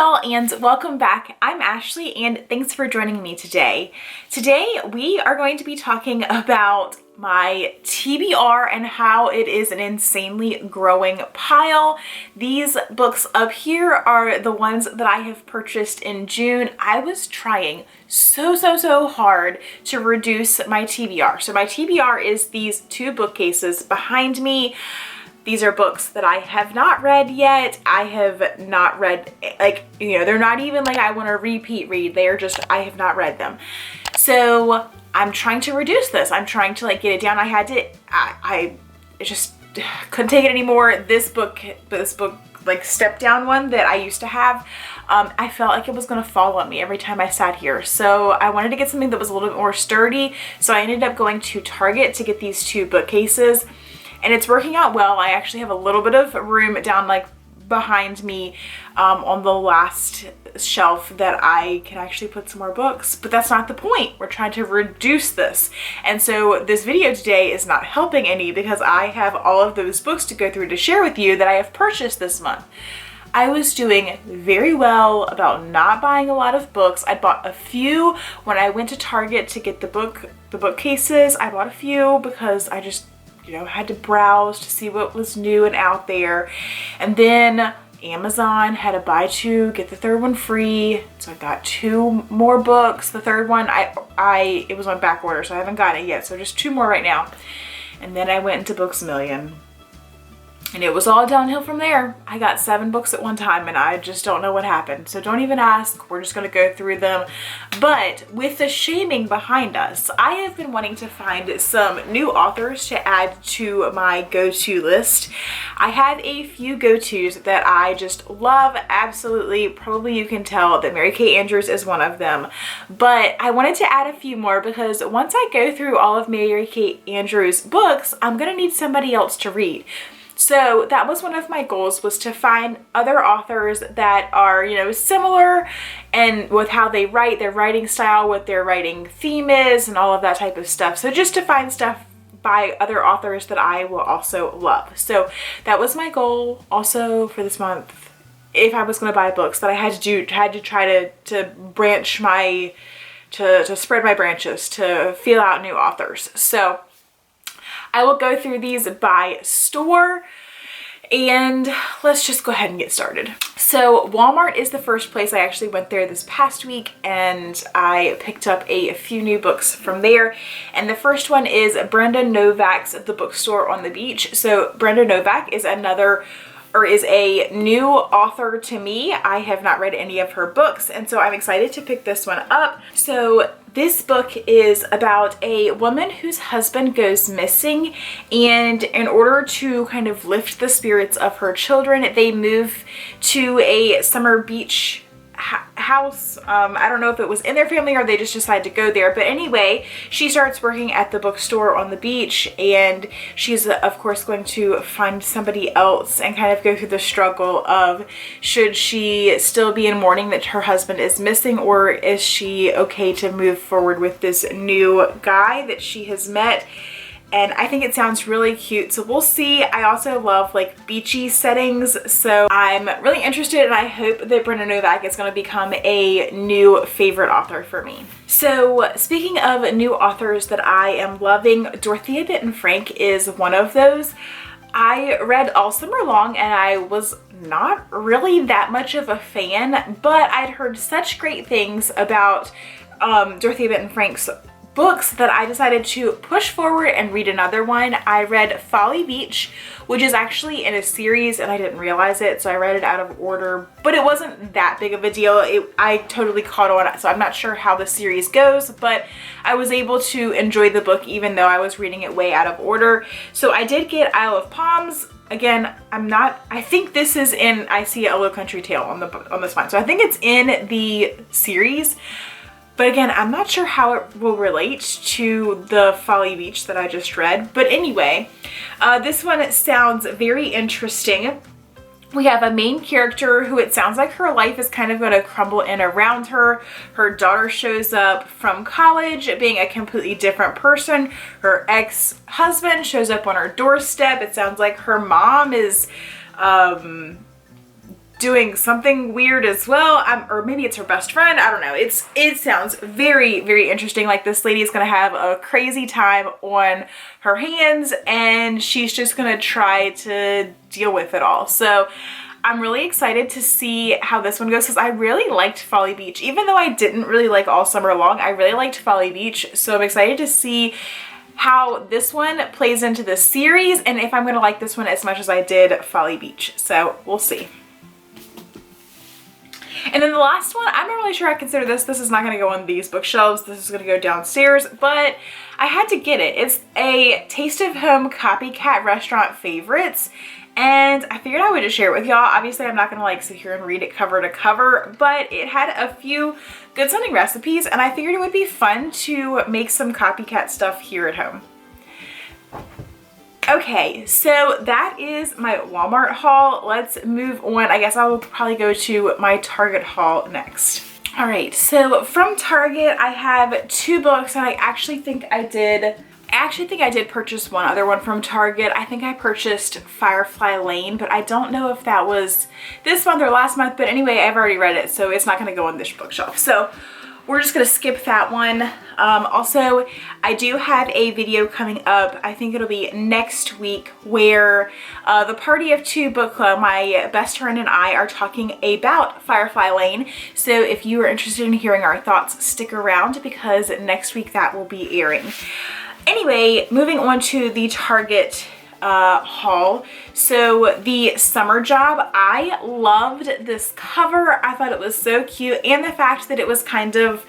y'all, and welcome back. I'm Ashley and thanks for joining me today. Today we are going to be talking about my TBR and how it is an insanely growing pile. These books up here are the ones that I have purchased in June. I was trying so hard to reduce my TBR. So my TBR is these two bookcases behind me. These are books that I have not read yet. I have not read, they're not even like I want to repeat read. They're just, I have not read them. So I'm trying to reduce this. I'm trying to get it down. I just couldn't take it anymore. This book, step down one that I used to have, I felt like it was gonna fall on me every time I sat here. So I wanted to get something that was a little bit more sturdy. So I ended up going to Target to get these two bookcases. And it's working out well. I actually have a little bit of room down behind me on the last shelf that I can actually put some more books, but that's not the point. We're trying to reduce this. And so this video today is not helping any because I have all of those books to go through to share with you that I have purchased this month. I was doing very well about not buying a lot of books. I bought a few when I went to Target to get the bookcases. I bought a few because I just had to browse to see what was new and out there. And then Amazon had a buy two, get the third one free. So I got two more books. The third one, it was on back order, so I haven't gotten it yet. So just two more right now. And then I went into Books A Million. And it was all downhill from there. I got 7 books at one time and I just don't know what happened. So don't even ask, we're just gonna go through them. But with the shaming behind us, I have been wanting to find some new authors to add to my go-to list. I have a few go-tos that I just love, absolutely. Probably you can tell that Mary Kay Andrews is one of them. But I wanted to add a few more because once I go through all of Mary Kay Andrews' books, I'm gonna need somebody else to read. So that was one of my goals, was to find other authors that are, similar and with how they write, their writing style, what their writing theme is, and all of that type of stuff. So just to find stuff by other authors that I will also love. So that was my goal also for this month. If I was going to buy books, that I had to try to branch to spread my branches, to feel out new authors. So I will go through these by store and let's just go ahead and get started. So Walmart is the first place. I actually went there this past week and I picked up a few new books from there. And the first one is Brenda Novak's The Bookstore on the Beach. So Brenda Novak is a new author to me. I have not read any of her books, and so I'm excited to pick this one up. So this book is about a woman whose husband goes missing, and in order to kind of lift the spirits of her children, they move to a summer beach house. I don't know if it was in their family or they just decided to go there, but anyway, she starts working at the bookstore on the beach, and she's of course going to find somebody else and kind of go through the struggle of, should she still be in mourning that her husband is missing, or is she okay to move forward with this new guy that she has met? And I think it sounds really cute, so we'll see. I also love beachy settings, so I'm really interested, and I hope that Brenda Novak is going to become a new favorite author for me. So speaking of new authors that I am loving, Dorothea Benton-Frank is one of those. I read All Summer Long and I was not really that much of a fan, but I'd heard such great things about Dorothea Benton-Frank's books that I decided to push forward and read another one. I read Folly Beach, which is actually in a series and I didn't realize it, so I read it out of order, but it wasn't that big of a deal. I totally caught on, so I'm not sure how the series goes, but I was able to enjoy the book even though I was reading it way out of order. So I did get Isle of Palms. Again, I think this is in I See a Low Country Tale on the spine, so I think it's in the series. But again, I'm not sure how it will relate to the Folly Beach that I just read. But anyway, this one sounds very interesting. We have a main character who it sounds like her life is kind of going to crumble in around her. Her daughter shows up from college being a completely different person. Her ex-husband shows up on her doorstep. It sounds like her mom is doing something weird as well. Or maybe it's her best friend. I don't know. It sounds very, very interesting. Like this lady is going to have a crazy time on her hands and she's just going to try to deal with it all. So I'm really excited to see how this one goes because I really liked Folly Beach. Even though I didn't really like All Summer Long, I really liked Folly Beach. So I'm excited to see how this one plays into the series and if I'm going to like this one as much as I did Folly Beach. So we'll see. And then the last one, I'm not really sure I consider this. This is not going to go on these bookshelves. This is going to go downstairs, but I had to get it. It's a Taste of Home Copycat Restaurant Favorites. And I figured I would just share it with y'all. Obviously, I'm not going to like sit here and read it cover to cover, but it had a few good sounding recipes and I figured it would be fun to make some copycat stuff here at home. Okay, so that is my Walmart haul. Let's move on. I guess I will probably go to my Target haul next. All right, so from Target, I have 2 books and I actually think I did purchase one other one from Target. I think I purchased Firefly Lane, but I don't know if that was this month or last month. But anyway, I've already read it, so it's not going to go on this bookshelf. So we're just going to skip that one. Also, I do have a video coming up. I think it'll be next week where the Party of 2 book club, my best friend and I are talking about Firefly Lane. So if you are interested in hearing our thoughts, stick around because next week that will be airing. Anyway, moving on to the Target haul. So the Summer Job, I loved this cover. I thought it was so cute, and the fact that it was kind of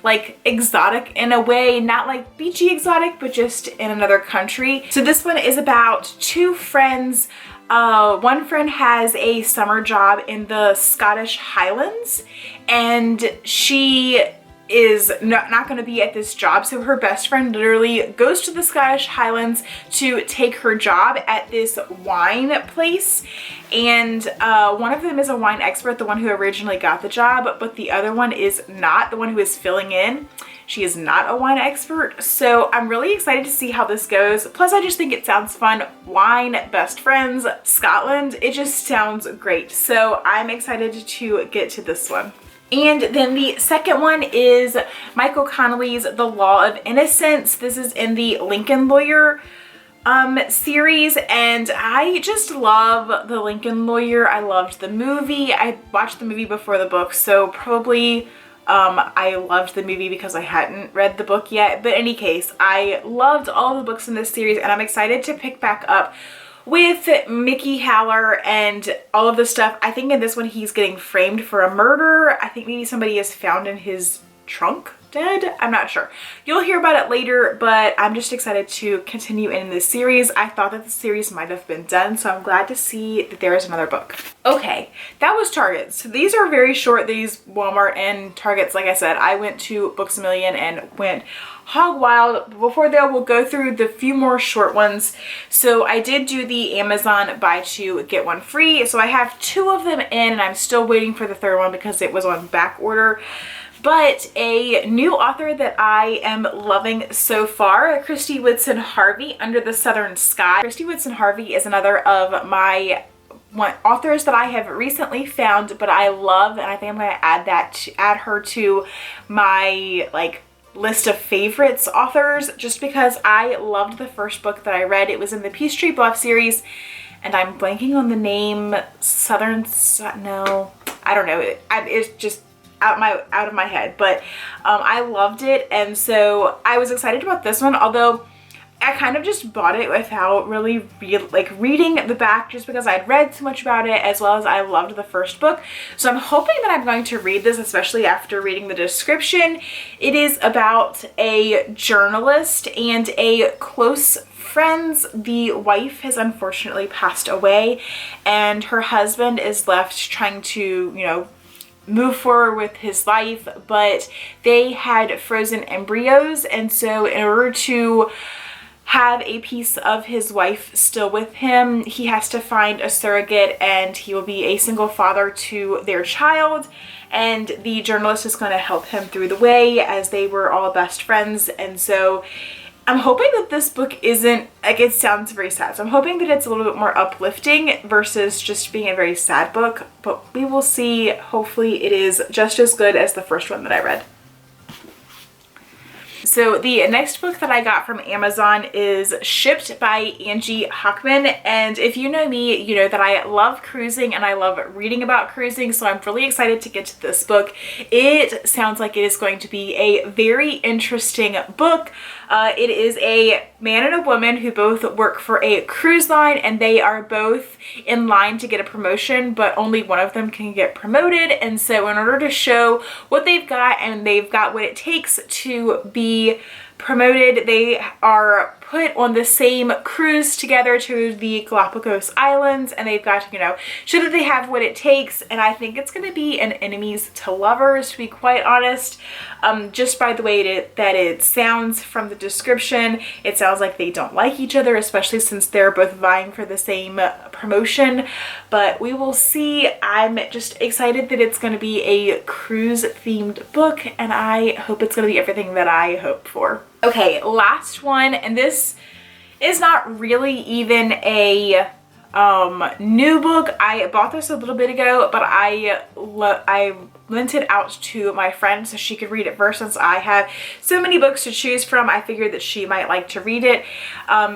like exotic in a way, not like beachy exotic, but just in another country. So this one is about 2 friends. One friend has a summer job in the Scottish Highlands and she is not going to be at this job, so her best friend literally goes to the Scottish Highlands to take her job at this wine place, and one of them is a wine expert, the one who originally got the job, but the other one is not, the one who is filling in. She is not a wine expert, so I'm really excited to see how this goes. Plus, I just think it sounds fun. Wine, best friends, Scotland, it just sounds great. So I'm excited to get to this one. And then the second one is Michael Connelly's The Law of Innocence. This is in the Lincoln Lawyer series, and I just love the Lincoln Lawyer. I loved the movie. I watched the movie before the book, so probably I loved the movie because I hadn't read the book yet. But in any case, I loved all the books in this series, and I'm excited to pick back up with Mickey Haller and all of the stuff. I think in this one he's getting framed for a murder. I think maybe somebody is found in his trunk dead. I'm not sure. You'll hear about it later, but I'm just excited to continue in this series. I thought that the series might have been done, so I'm glad to see that there is another book. Okay, that was Target. So these are very short, these Walmart and Targets. Like I said, I went to Books A Million and went hog wild. Before that, we'll go through the few more short ones. So I did do the Amazon buy 2 get 1 free. So I have 2 of them in, and I'm still waiting for the third one because it was on back order. But a new author that I am loving so far, Christy Woodson Harvey, Under the Southern Sky. Christy Woodson Harvey is another of my authors that I have recently found, but I love, and I think I'm going to add her to my list of favorites authors, just because I loved the first book that I read. It was in the Peachtree Bluff series, and I'm blanking on the name. No, I don't know. It's just out of my head, but I loved it, and so I was excited about this one, although I kind of just bought it without really reading the back, just because I'd read so much about it, as well as I loved the first book. So I'm hoping that I'm going to read this, especially after reading the description. It is about a journalist and a close friends. The wife has unfortunately passed away, and her husband is left trying to, move forward with his life, but they had frozen embryos, and so in order to have a piece of his wife still with him, he has to find a surrogate, and he will be a single father to their child, and the journalist is going to help him through the way, as they were all best friends. And so I'm hoping that this book isn't, like, it sounds very sad, so I'm hoping that it's a little bit more uplifting versus just being a very sad book, but we will see. Hopefully it is just as good as the first one that I read. So the next book that I got from Amazon is Shipped by Angie Hockman, and if you know me, you know that I love cruising and I love reading about cruising, so I'm really excited to get to this book. It sounds like it is going to be a very interesting book. It is a man and a woman who both work for a cruise line, and they are both in line to get a promotion, but only one of them can get promoted. And so in order to show what they've got and they've got what it takes to be promoted, they are put on the same cruise together to the Galapagos Islands, and they've got to, you know, show that they have what it takes. And I think it's going to be an enemies to lovers, to be quite honest. Just by the way that it sounds from the description, it sounds like they don't like each other, especially since they're both vying for the same promotion. But we will see. I'm just excited that it's going to be a cruise themed book, and I hope it's going to be everything that I hope for. Okay, last one, and this is not really even a new book. I bought this a little bit ago, but I lent it out to my friend so she could read it first. Since I have so many books to choose from, I figured that she might like to read it.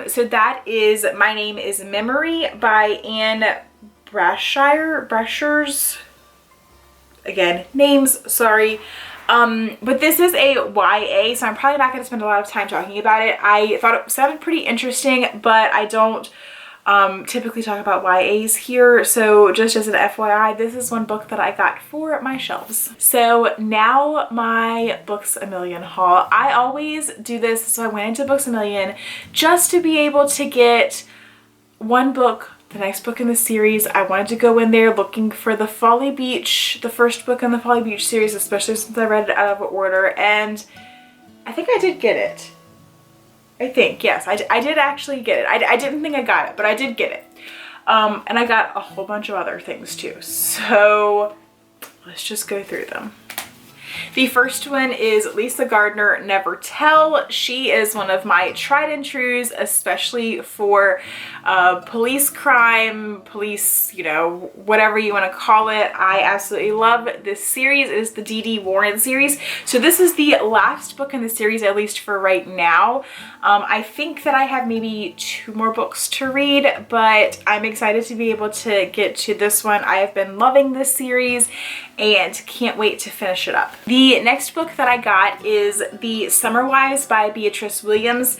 So that is My Name is Memory by Anne Brashers. Again, names, sorry. But this is a YA, so I'm probably not going to spend a lot of time talking about it. I thought it sounded pretty interesting, but I don't typically talk about YAs here. So just as an FYI, this is one book that I got for my shelves. So now my Books A Million haul. I always do this, so I went into Books A Million just to be able to get one book, the next book in the series. I wanted to go in there looking for the Folly Beach, the first book in the Folly Beach series, especially since I read it out of order, and I think I did get it. I think, yes, I did actually get it. I didn't think I got it, but I did get it. And I got a whole bunch of other things too. So let's just go through them. The first one is Lisa Gardner, Never Tell. She is one of my tried and trues, especially for police crime, police, you know, whatever you want to call it. I absolutely love this series. It is the D.D. Warren series. So this is the last book in the series, at least for right now. I think that I have maybe 2 more books to read, but I'm excited to be able to get to this one. I have been loving this series and can't wait to finish it up. The next book that I got is The Summer Wives by Beatrice Williams.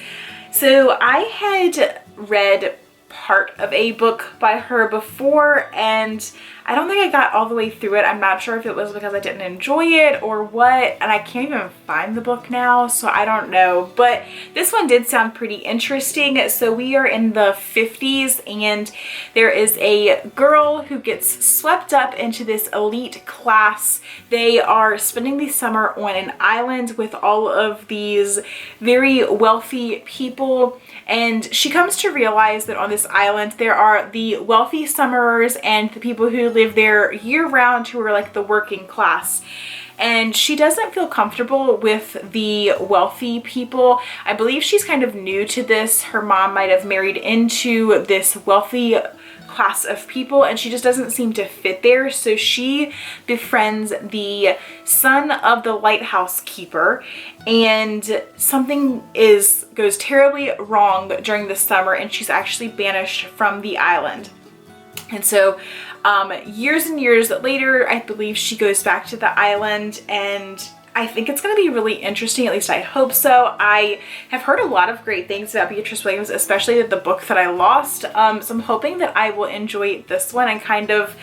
So I had read part of a book by her before, and I don't think I got all the way through it. I'm not sure if it was because I didn't enjoy it or what, and I can't even find the book now, so I don't know. But this one did sound pretty interesting. So we are in the 50s, and there is a girl who gets swept up into this elite class. They are spending the summer on an island with all of these very wealthy people, and she comes to realize that on this island there are the wealthy summerers and the people who live there year-round, who are like the working class. And she doesn't feel comfortable with the wealthy people. I believe she's kind of new to this. Her mom might have married into this wealthy class of people, and she just doesn't seem to fit there. So she befriends the son of the lighthouse keeper, and something goes terribly wrong during the summer, and she's actually banished from the island. And so years and years later, I believe she goes back to the island, and I think it's going to be really interesting. At least I hope so. I have heard a lot of great things about Beatrice Williams, especially the book that I lost. So I'm hoping that I will enjoy this one and kind of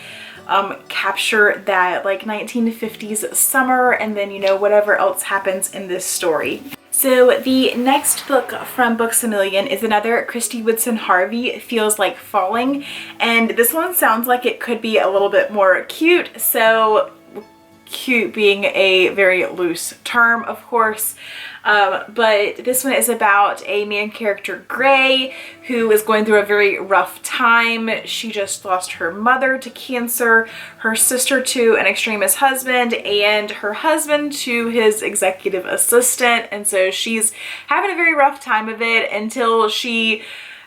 capture that like 1950s summer, and then, you know, whatever else happens in this story. So the next book from Books A Million is another Christy Woodson Harvey, Feels Like Falling, and this one sounds like it could be a little bit more cute. So cute being a very loose term, of course. But this one is about a main character, Gray, who is going through a very rough time. She just lost her mother to cancer, her sister to an extremist husband, and her husband to his executive assistant. And so she's having a very rough time of it until she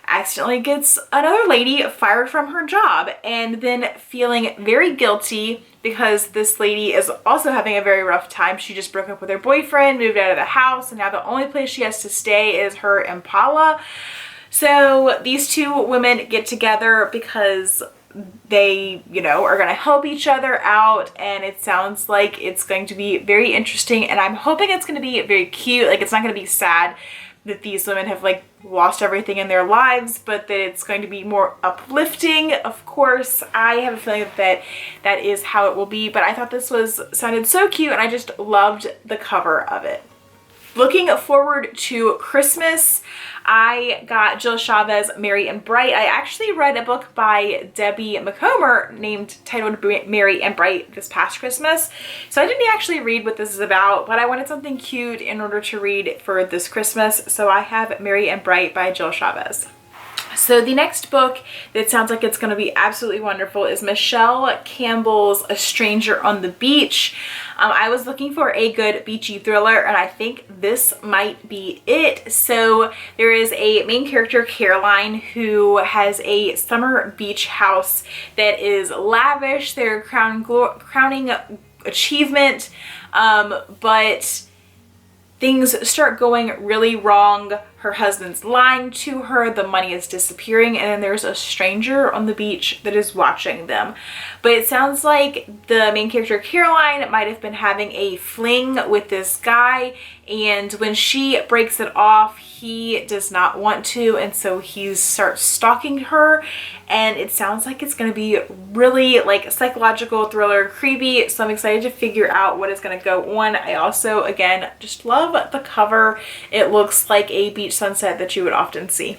accidentally gets another lady fired from her job, and then feeling very guilty because this lady is also having a very rough time. She just broke up with her boyfriend, moved out of the house, and now the only place she has to stay is her Impala. So these two women get together because they, you know, are going to help each other out, and it sounds like it's going to be very interesting, and I'm hoping it's going to be very cute. Like, it's not going to be sad that these women have like lost everything in their lives, but that it's going to be more uplifting. Of course, I have a feeling that that is how it will be, but I thought this sounded so cute, and I just loved the cover of it. Looking forward to Christmas, I got Jill Chavez, Merry and Bright. I actually read a book by Debbie McComber titled Merry and Bright this past Christmas. So I didn't actually read what this is about, but I wanted something cute in order to read for this Christmas. So I have Merry and Bright by Jill Chavez. So the next book that sounds like it's going to be absolutely wonderful is Michelle Campbell's A Stranger on the Beach. I was looking for a good beachy thriller, and I think this might be it. So there is a main character, Caroline, who has a summer beach house that is lavish. They're crowning achievement, but things start going really wrong. Her husband's lying to her, the money is disappearing, and then there's a stranger on the beach that is watching them. But it sounds like the main character, Caroline, might have been having a fling with this guy, and when she breaks it off, he does not want to, and so he starts stalking her, and it sounds like it's going to be really like psychological thriller, creepy, so I'm excited to figure out what is going to go on. I also, again, just love the cover. It looks like a beach sunset that you would often see.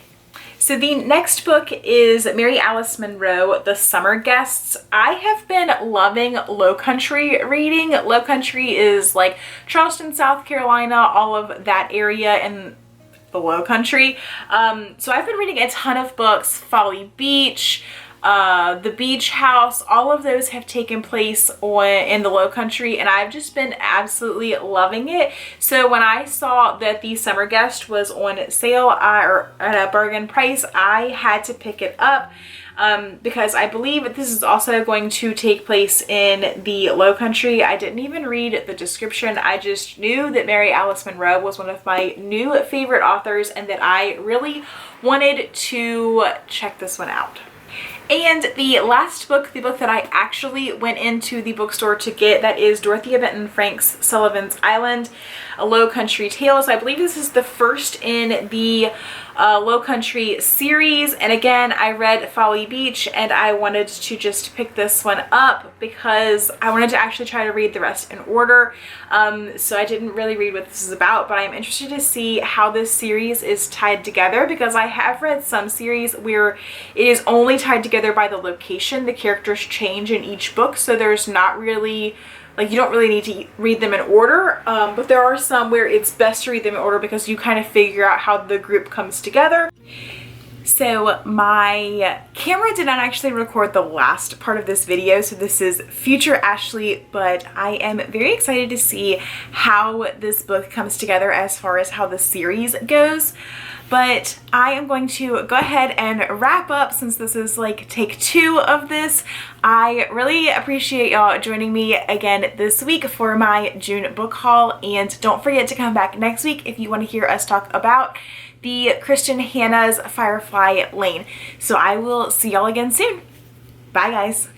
So the next book is Mary Alice Monroe, The Summer Guests. I have been loving Low Country reading. Low Country is like Charleston, South Carolina, all of that area in the Low Country. So I've been reading a ton of books, Folly Beach, The Beach House, all of those have taken place in the Low Country, and I've just been absolutely loving it. So when I saw that The Summer Guest was on sale or at a bargain price, I had to pick it up because I believe this is also going to take place in the Low Country. I didn't even read the description. I just knew that Mary Alice Monroe was one of my new favorite authors and that I really wanted to check this one out. And the last book, the book that I actually went into the bookstore to get, that is Dorothea Benton Frank's Sullivan's Island, A Low Country Tales. I believe this is the first in the Low Country series, and again, I read Folly Beach and I wanted to just pick this one up because I wanted to actually try to read the rest in order. So I didn't really read what this is about, but I'm interested to see how this series is tied together, because I have read some series where it is only tied together by the location. The characters change in each book, so there's not really, like, you don't really need to read them in order, but there are some where it's best to read them in order because you kind of figure out how the group comes together. So my camera did not actually record the last part of this video, so this is future Ashley, but I am very excited to see how this book comes together as far as how the series goes. But I am going to go ahead and wrap up since this is like take 2 of this. I really appreciate y'all joining me again this week for my June book haul, and don't forget to come back next week if you want to hear us talk about the Kristen Hanna's Firefly Lane. So I will see y'all again soon. Bye guys.